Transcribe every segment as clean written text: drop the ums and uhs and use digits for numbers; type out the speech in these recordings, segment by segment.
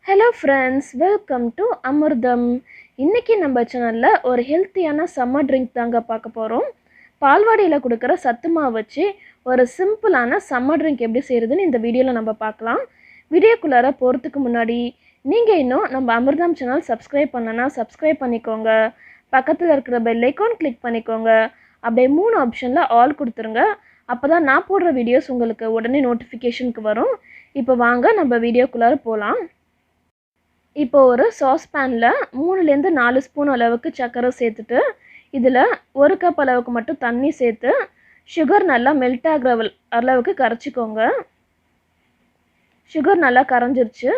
Hello friends, welcome to Amirdham. இன்னைக்கு நம்ம சேனல்ல ஒரு ஹெல்த்தியான சம்மர் ட்ரிங்க் தாங்க பார்க்க போறோம். பால்வாடியில கொடுக்கிற சத்து மாவு வச்சு ஒரு சிம்பிளான சம்மர் ட்ரிங்க் எப்படி செய்யறதுன்னு இந்த வீடியோல நம்ம பார்க்கலாம். வீடியோக்குள்ளார போறதுக்கு முன்னாடி நீங்க இன்னும் நம்ம அமிர்தம் சேனல் சப்ஸ்கிரைப் பண்ணலனா சப்ஸ்கிரைப் பண்ணிக்கோங்க. பக்கத்துல இருக்கிற பெல் ஐகான் கிளிக் பண்ணிக்கோங்க. அப்படியே மூணு ஆப்ஷன்ல ஆல் கொடுத்துருங்க. அப்பதான் நான் போடுற வீடியோஸ் உங்களுக்கு உடனே நோட்டிஃபிகேஷனுக்கு வரும். இப்போ வாங்க நம்ம வீடியோக்குள்ளார போலாம். இப்போ ஒரு சாஸ் பேனில் 3லேருந்து 4 ஸ்பூன் அளவுக்கு சர்க்கரை சேர்த்துட்டு இதில் 1 கப் அளவுக்கு மட்டும் தண்ணி சேர்த்து சுகர் நல்லா மெல்ட் ஆகிற அளவுக்கு கரைச்சிக்கோங்க. சுகர் நல்லா கரைஞ்சிருச்சு.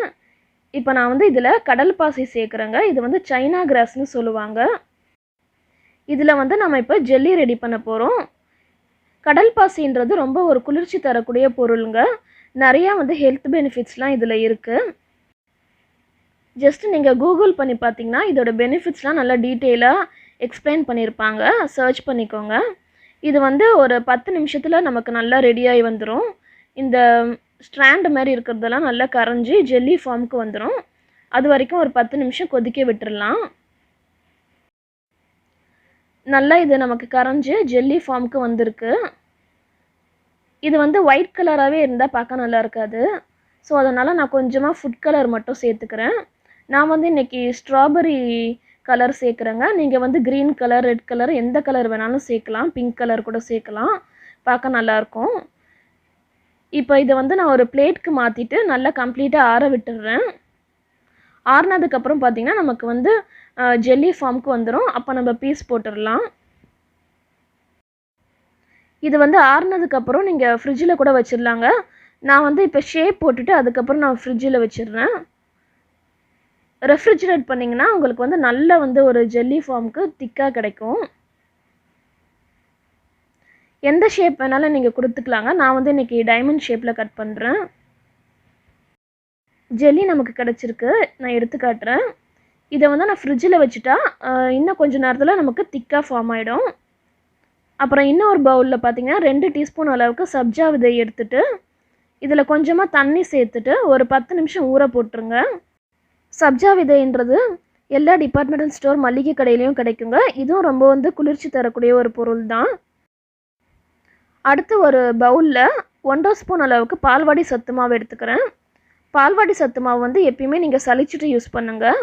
இப்போ நான் இதில் கடல் பாசி சேர்க்குறேங்க. இது சைனா கிராஸ்னு சொல்லுவாங்க. இதில் நம்ம இப்போ ஜெல்லி ரெடி பண்ண போகிறோம். கடல் பாசின்றது ரொம்ப ஒரு குளிர்ச்சி தரக்கூடிய பொருளுங்க. நிறையா ஹெல்த் பெனிஃபிட்ஸ்லாம் இதில் இருக்குது. ஜஸ்ட் நீங்கள் கூகுள் பண்ணி பார்த்தீங்கன்னா இதோட பெனிஃபிட்ஸ்லாம் நல்லா டீட்டெயிலாக எக்ஸ்பிளைன் பண்ணியிருப்பாங்க. சர்ச் பண்ணிக்கோங்க. இது ஒரு 10 நிமிஷத்தில் நமக்கு நல்லா ரெடியாகி வந்துடும். இந்த ஸ்ட்ராண்ட் மாதிரி இருக்கிறதெல்லாம் நல்லா கரைஞ்சி ஜெல்லி ஃபார்முக்கு வந்துடும். அது வரைக்கும் ஒரு 10 நிமிஷம் கொதிக்க விட்டுடலாம். நல்லா இது நமக்கு கரைஞ்சி ஜெல்லி ஃபார்முக்கு வந்திருக்கு. இது ஒயிட் கலராகவே இருந்தால் பார்க்க நல்லா இருக்காது. ஸோ அதனால் நான் கொஞ்சமாக ஃபுட் கலர் மட்டும் சேர்த்துக்கிறேன். நான் இன்றைக்கி ஸ்ட்ராபெரி கலர் சேர்க்குறேங்க. நீங்கள் க்ரீன் கலர், ரெட் கலர் எந்த கலர் வேணாலும் சேர்க்கலாம். பிங்க் கலர் கூட சேர்க்கலாம். பார்க்க நல்லாயிருக்கும். இப்போ இதை நான் ஒரு பிளேட்க்கு மாற்றிட்டு நல்லா கம்ப்ளீட்டாக ஆற விட்டுடுறேன். ஆறுனதுக்கப்புறம் பார்த்திங்கன்னா நமக்கு ஜெல்லி ஃபார்முக்கு வந்துடும். அப்போ நம்ம பீஸ் போட்டுடலாம். இது ஆறுனதுக்கப்புறம் நீங்கள் ஃப்ரிட்ஜில் கூட வச்சிடலாங்க. நான் இப்போ ஷேப் போட்டுட்டு அதுக்கப்புறம் நான் ஃப்ரிட்ஜில் வச்சிடுறேன். ரெஃப்ரிஜிரேட் பண்ணிங்கன்னா உங்களுக்கு நல்ல ஒரு ஜெல்லி ஃபார்முக்கு திக்காக கிடைக்கும். எந்த ஷேப் வேணாலும் நீங்கள் கொடுத்துக்கலாங்க. நான் இன்றைக்கி டைமண்ட் ஷேப்பில் கட் பண்ணுறேன். ஜெல்லி நமக்கு கிடச்சிருக்கு. நான் எடுத்து காட்டுறேன். இதை நான் ஃப்ரிட்ஜில் வச்சுட்டா இன்னும் கொஞ்சம் நேரத்தில் நமக்கு திக்காக ஃபார்ம் ஆகிடும். அப்புறம் இன்னொரு பவுலில் பார்த்திங்கன்னா 2 டீஸ்பூன் அளவுக்கு சப்ஜா விதை எடுத்துட்டு இதில் கொஞ்சமாக தண்ணி சேர்த்துட்டு ஒரு 10 நிமிஷம் ஊற போட்டுருங்க. சப்ஜா விதைன்றது எல்லா டிபார்ட்மெண்டல் ஸ்டோர் மளிகை கடையிலையும் கிடைக்குங்க. இதுவும் ரொம்ப குளிர்ச்சி தரக்கூடிய ஒரு பொருள் தான். அடுத்து ஒரு பவுலில் 1.5 ஸ்பூன் அளவுக்கு பால்வாடி சத்து மாவு எடுத்துக்கிறேன். பால்வாடி சத்து மாவு எப்பயுமே நீங்கள் சலிச்சுட்டு யூஸ் பண்ணுங்கள்.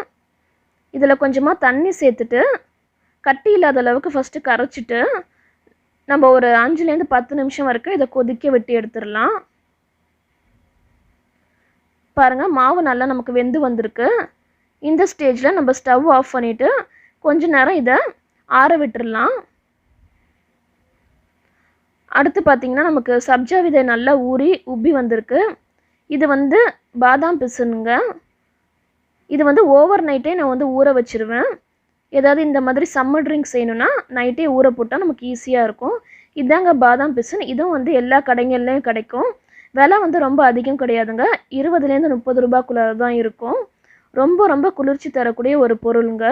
இதில் கொஞ்சமாக தண்ணி சேர்த்துட்டு கட்டி இல்லாத அளவுக்கு ஃபஸ்ட்டு கரைச்சிட்டு நம்ம ஒரு 5லேருந்து 10 நிமிஷம் வரைக்கும் இதை கொதிக்க விட்டு எடுத்துடலாம். பாருங்கள், மாவு நல்லா நமக்கு வெந்து வந்திருக்கு. இந்த ஸ்டேஜில் நம்ம ஸ்டவ் ஆஃப் பண்ணிவிட்டு கொஞ்ச நேரம் இதை ஆற விட்டுடலாம். அடுத்து பார்த்திங்கன்னா நமக்கு சப்ஜா விதை நல்லா ஊறி உப்பி வந்திருக்கு. இது பாதாம் பிசினுங்க. இது ஓவர் நைட்டே நான் ஊற வச்சுருவேன். ஏதாவது இந்த மாதிரி சம்மர் ட்ரிங்க் செய்யணுன்னா நைட்டே ஊற போட்டால் நமக்கு ஈஸியாக இருக்கும். இதாங்க பாதாம் பிசின். இதுவும் எல்லா கடைகள்லையும் கிடைக்கும். விலை ரொம்ப அதிகம் கிடையாதுங்க. 20லேருந்து 30 ரூபாய்க்குள்ள தான் இருக்கும். ரொம்ப குளிர்ச்சி தரக்கூடிய ஒரு பொருளுங்க.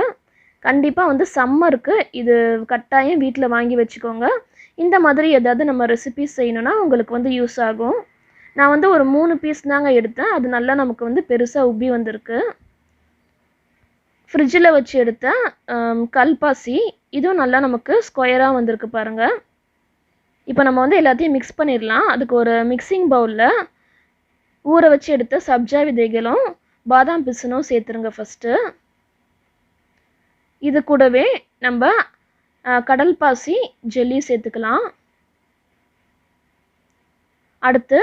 கண்டிப்பாக சம்மருக்கு இது கட்டாயம் வீட்டில் வாங்கி வச்சுக்கோங்க. இந்த மாதிரி ஏதாவது நம்ம ரெசிபிஸ் செய்யணுன்னா உங்களுக்கு யூஸ் ஆகும். நான் ஒரு 3 பீஸ் தாங்க எடுத்தேன். அது நல்லா நமக்கு பெருசாக உப்பி வந்திருக்கு. ஃப்ரிட்ஜில் வச்சு எடுத்த கல்பாசி இதுவும் நல்லா நமக்கு ஸ்கொயராக வந்திருக்கு பாருங்கள். இப்போ நம்ம எல்லாத்தையும் மிக்ஸ் பண்ணிடலாம். அதுக்கு ஒரு மிக்சிங் பவுலில் ஊற வச்சு எடுத்த சப்ஜா விதைகளும் பாதாம் பிசினும் சேர்த்துருங்க ஃபஸ்ட்டு. இது கூடவே நம்ம கடல் பாசி ஜெல்லி சேர்த்துக்கலாம். அடுத்து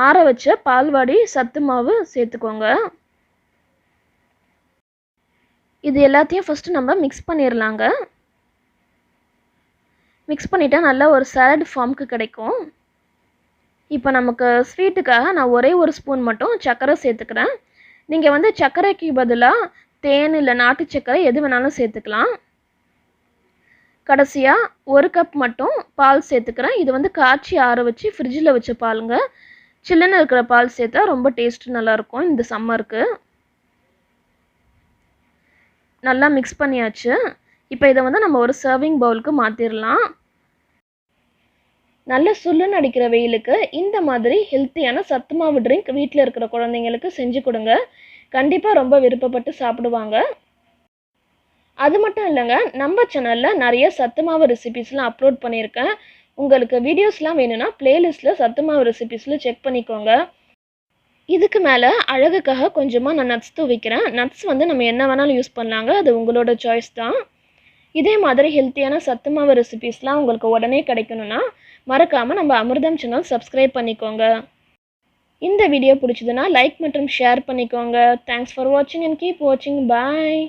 ஆற வச்ச பால்வாடி சத்து மாவு சேர்த்துக்கோங்க. இது எல்லாத்தையும் ஃபஸ்ட்டு நம்ம மிக்ஸ் பண்ணிடலாங்க. மிக்ஸ் பண்ணிட்டா நல்லா ஒரு சாலட் ஃபார்முக்கு கிடைக்கும். இப்போ நமக்கு ஸ்வீட்டுக்காக நான் ஒரே ஒரு ஸ்பூன் மட்டும் சர்க்கரை சேர்த்துக்கிறேன். நீங்கள் சர்க்கரைக்கு பதிலாக தேன் இல்லை நாட்டு சர்க்கரை எது வேணாலும் சேர்த்துக்கலாம். கடைசியாக 1 கப் மட்டும் பால் சேர்த்துக்கிறேன். இது காய்ச்சி ஆற வச்சு ஃப்ரிட்ஜில் வச்ச பாலுங்க. சில்லுன்னு இருக்கிற பால் சேர்த்தா ரொம்ப டேஸ்ட் நல்லாயிருக்கும் இந்த சம்மருக்கு. நல்லா மிக்ஸ் பண்ணியாச்சு. இப்போ இதை நம்ம ஒரு சர்விங் பவுலுக்கு மாற்றிடலாம். நல்ல சுள்ளுன்னு அடிக்கிற வெயிலுக்கு இந்த மாதிரி ஹெல்த்தியான சத்து மாவு ட்ரிங்க் வீட்டில் இருக்கிற குழந்தைங்களுக்கு செஞ்சு கொடுங்க. கண்டிப்பாக ரொம்ப விருப்பப்பட்டு சாப்பிடுவாங்க. அது மட்டும் இல்லைங்க, நம்ம சேனலில் நிறைய சத்து மாவு ரெசிபீஸ்லாம் அப்லோட் பண்ணியிருக்கேன். உங்களுக்கு வீடியோஸ்லாம் வேணும்னா பிளேலிஸ்ட்டில் சத்து மாவு ரெசிபீஸில் செக் பண்ணிக்கோங்க. இதுக்கு மேலே அழகுக்காக கொஞ்சமாக நான் நட்ஸ் தூவிக்கிறேன். நட்ஸ் வந்து நம்ம என்ன வேணாலும் யூஸ் பண்ணலாங்க, அது உங்களோட சாய்ஸ் தான். இதே மாதிரி ஹெல்த்தியான சத்து மாவு ரெசிபீஸ்லாம் உங்களுக்கு உடனே கிடைக்கணும்னா மறக்காமல் நம்ம அமிர்தம் சேனல் சப்ஸ்கிரைப் பண்ணிக்கோங்க. இந்த வீடியோ பிடிச்சதுன்னா லைக் மற்றும் ஷேர் பண்ணிக்கோங்க. தேங்க்ஸ் ஃபார் வாட்சிங் அண்ட் கீப் வாட்சிங். பாய்.